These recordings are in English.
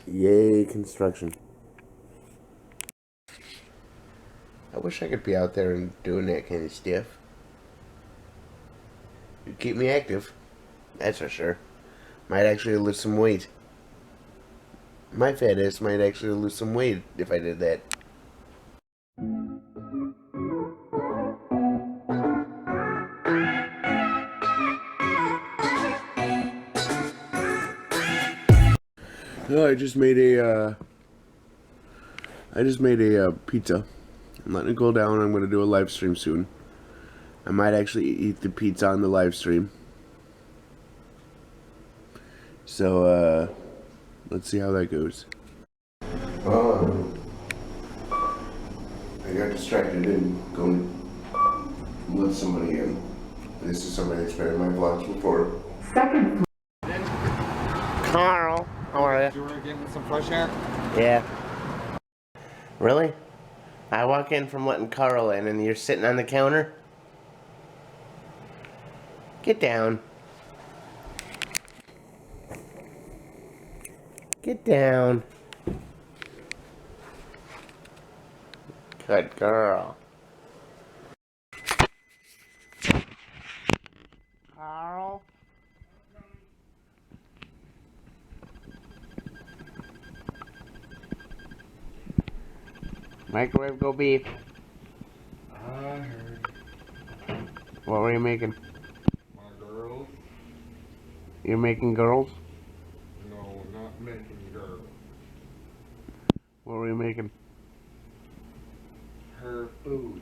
Yay, construction. I wish I could be out there and doing that kind of stuff. It'd keep me active, that's for sure. Might actually lose some weight. My fat ass might actually lose some weight if I did that. No, I just made a pizza. I'm letting it cool down. I'm gonna do a live stream soon. I might actually eat the pizza on the live stream. So, let's see how that goes. Oh, I got distracted and going to let somebody in. This is somebody that's been in my vlogs before. Carl, how are Do you want to get in some fresh air? Yeah. Really? I walk in from letting Carl in and you're sitting on the counter? Get down. Get down. Good girl. Carl? Microwave go beef. I heard What were you making? my girls. You're making girls? No, not making girls. What were you making? Her food.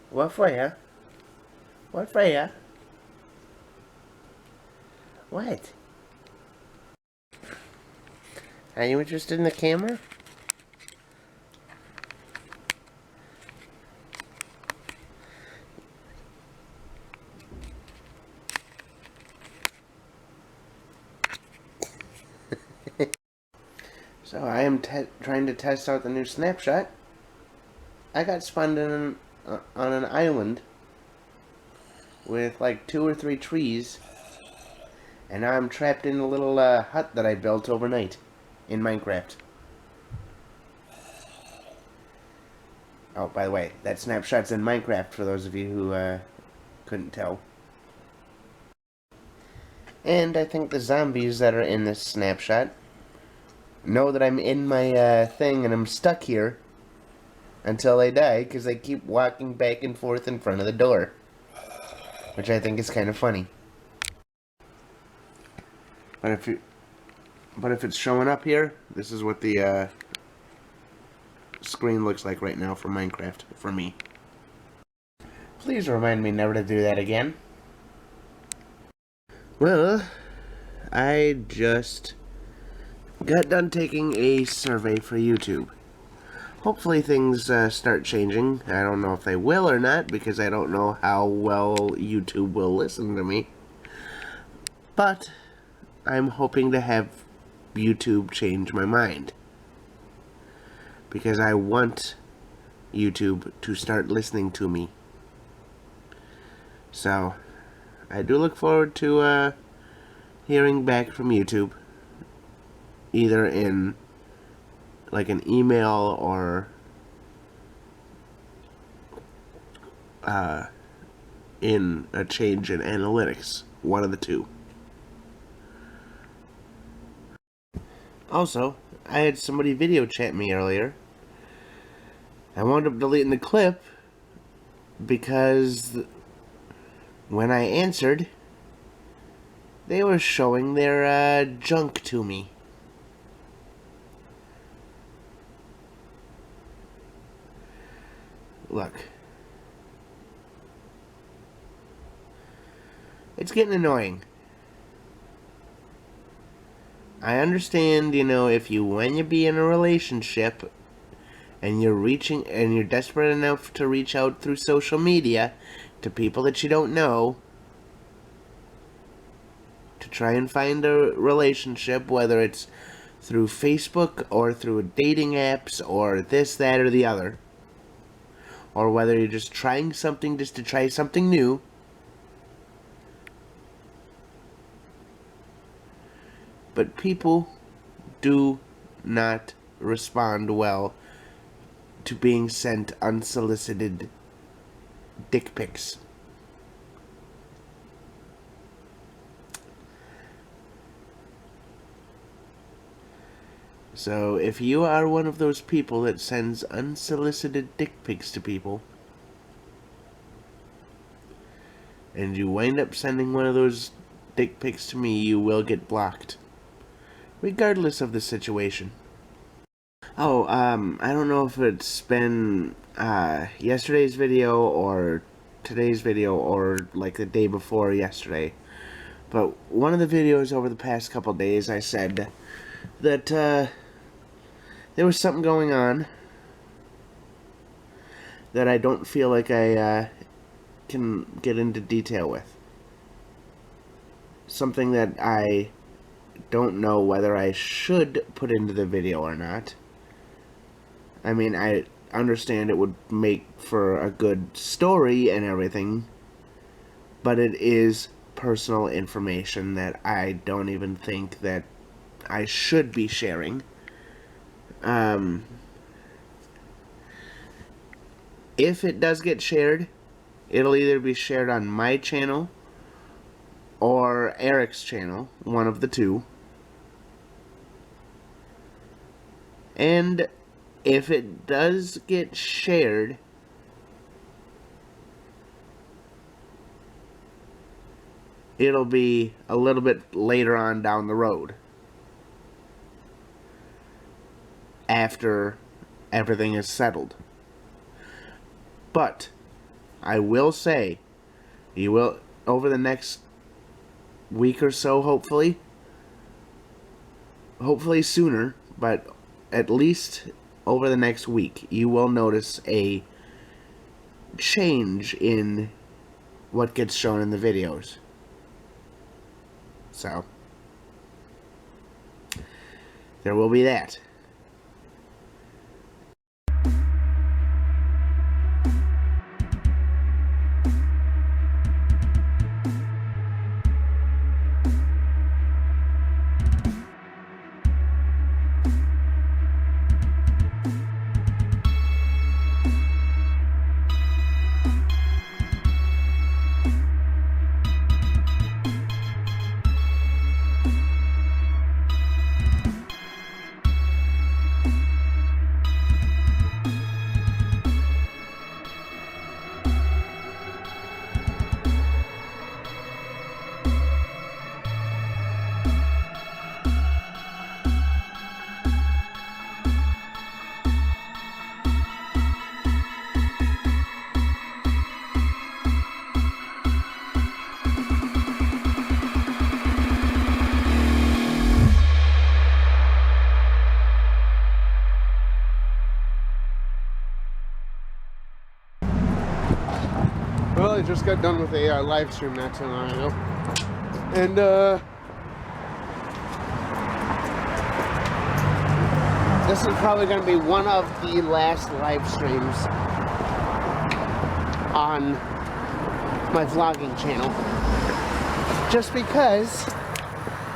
What for ya? What for ya? What? Are you interested in the camera? So I am trying to test out the new snapshot. I got spawned in on an island with like 2 or 3 trees, and now I'm trapped in a little hut that I built overnight in Minecraft. Oh, by the way, that snapshot's in Minecraft for those of you who couldn't tell. And I think the zombies that are in this snapshot know that I'm in my thing and I'm stuck here until they die because they keep walking back and forth in front of the door, which I think is kind of funny. But if it's showing up here, this is what the screen looks like right now for Minecraft for me. Please remind me never to do that again. Well, I just got done taking a survey for YouTube. Hopefully things start changing. I don't know if they will or not because I don't know how well YouTube will listen to me. But I'm hoping to have YouTube change my mind. Because I want YouTube to start listening to me. So, I do look forward to hearing back from YouTube. Either in like an email or in a change in analytics. One of the two. Also, I had somebody video chat me earlier. I wound up deleting the clip because when I answered, they were showing their junk to me. Look. It's getting annoying. I understand, if when you be in a relationship and you're desperate enough to reach out through social media to people that you don't know to try and find a relationship, whether it's through Facebook or through dating apps or this, that, or the other, or whether you're just trying something just to try something new, but people do not respond well to being sent unsolicited dick pics. So if you are one of those people that sends unsolicited dick pics to people, and you wind up sending one of those dick pics to me, you will get blocked, regardless of the situation. Oh, I don't know if it's been yesterday's video or today's video or like the day before yesterday, but one of the videos over the past couple days I said that there was something going on that I don't feel like I can get into detail with. Something that I don't know whether I should put into the video or not. I mean, I understand it would make for a good story and everything, but it is personal information that I don't even think that I should be sharing. If it does get shared, it'll either be shared on my channel or Eric's channel, one of the two. And if it does get shared, it'll be a little bit later on down the road, after everything is settled. But I will say, you will, over the next week or so, hopefully sooner, but at least over the next week, you will notice a change in what gets shown in the videos. So there will be that. Well, I just got done with a live stream not too long ago, and this is probably going to be one of the last live streams on my vlogging channel, just because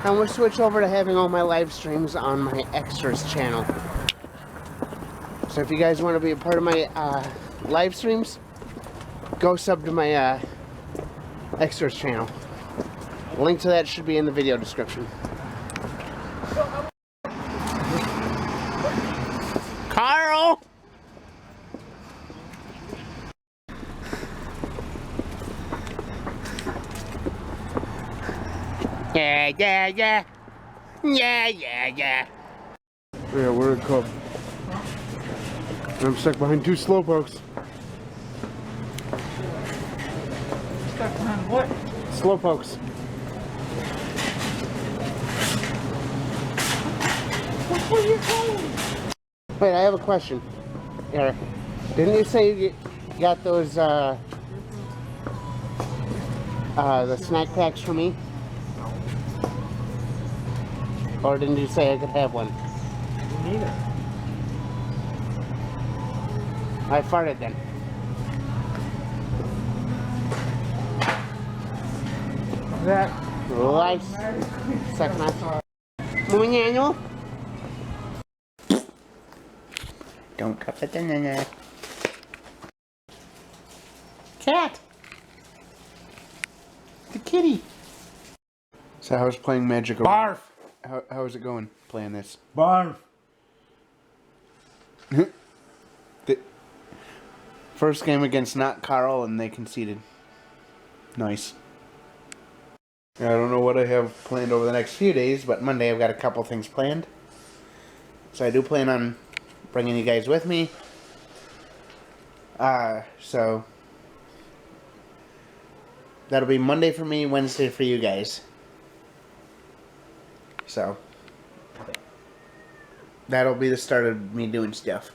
I'm going to switch over to having all my live streams on my extras channel. So if you guys want to be a part of my live streams, go sub to my extras channel. Link to that should be in the video description. Carl! Yeah. Yeah, we're in Cub. I'm stuck behind two slowpokes. Stuck behind what? Slowpokes. What were you doing? Wait, I have a question. Eric, didn't you say you got those, the snack packs for me? Or didn't you say I could have one? Neither. I farted then. That Life. Second off. Moving annual? Don't cup it in there. Cat! The kitty! So how's playing Magic? Barf! How is it going, playing this? Barf! The first game against not Carl, and they conceded. Nice. I don't know what I have planned over the next few days, but Monday I've got a couple things planned. So I do plan on bringing you guys with me. So that'll be Monday for me, Wednesday for you guys. So that'll be the start of me doing stuff.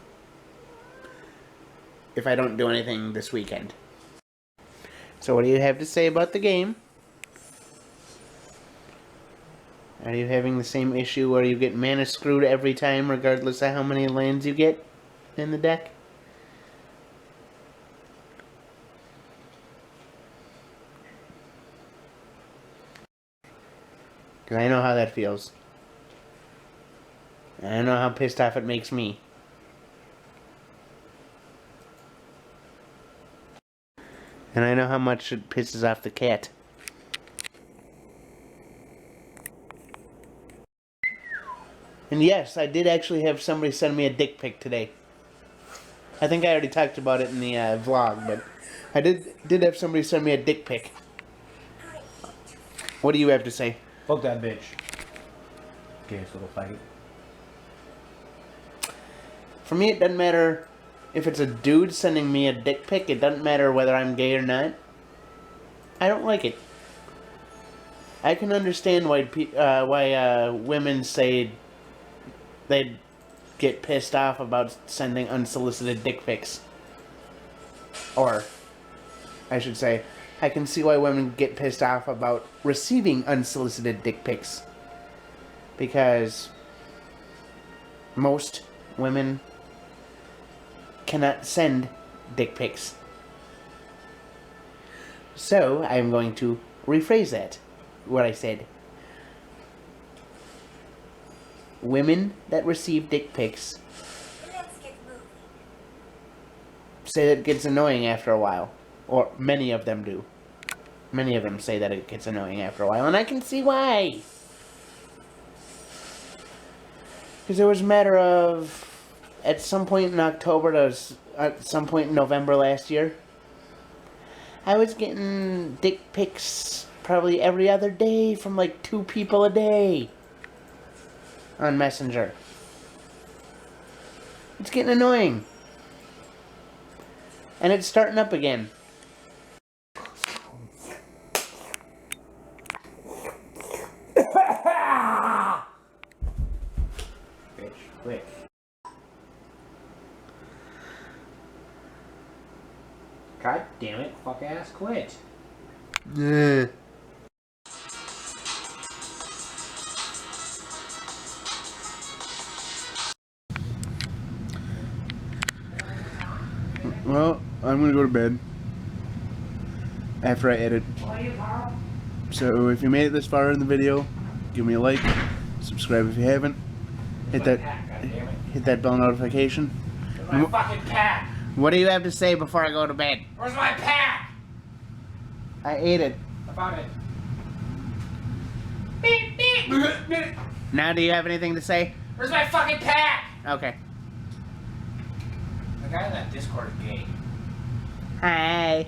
If I don't do anything this weekend. So what do you have to say about the game? Are you having the same issue where you get mana screwed every time regardless of how many lands you get in the deck? Because I know how that feels. And I know how pissed off it makes me. And I know how much it pisses off the cat. And yes, I did actually have somebody send me a dick pic today. I think I already talked about it in the vlog, but I did have somebody send me a dick pic. What do you have to say? Fuck that bitch. Okay, so little faggot. For me, it doesn't matter if it's a dude sending me a dick pic. It doesn't matter whether I'm gay or not. I don't like it. I can understand why women say they'd get pissed off about sending unsolicited dick pics. Or, I should say, I can see why women get pissed off about receiving unsolicited dick pics. Because most women cannot send dick pics. So, I'm going to rephrase that, what I said. Women that receive dick pics say that it gets annoying after a while. Or many of them do. Many of them say that it gets annoying after a while, and I can see why. Because it was a matter of, at some point in October, at some point in November last year, I was getting dick pics probably every other day from like 2 people a day on Messenger. It's getting annoying. And it's starting up again. Bitch, quick. God damn it, fuck ass, quit. Yeah. Well, I'm gonna go to bed after I edit. So if you made it this far in the video, give me a like, subscribe if you haven't, hit that bell notification. Where's my fucking pack? What do you have to say before I go to bed? Where's my pack? I ate it. I found it. Beep, beep. Now do you have anything to say? Where's my fucking pack? Okay. The guy in that Discord is gay. Hi.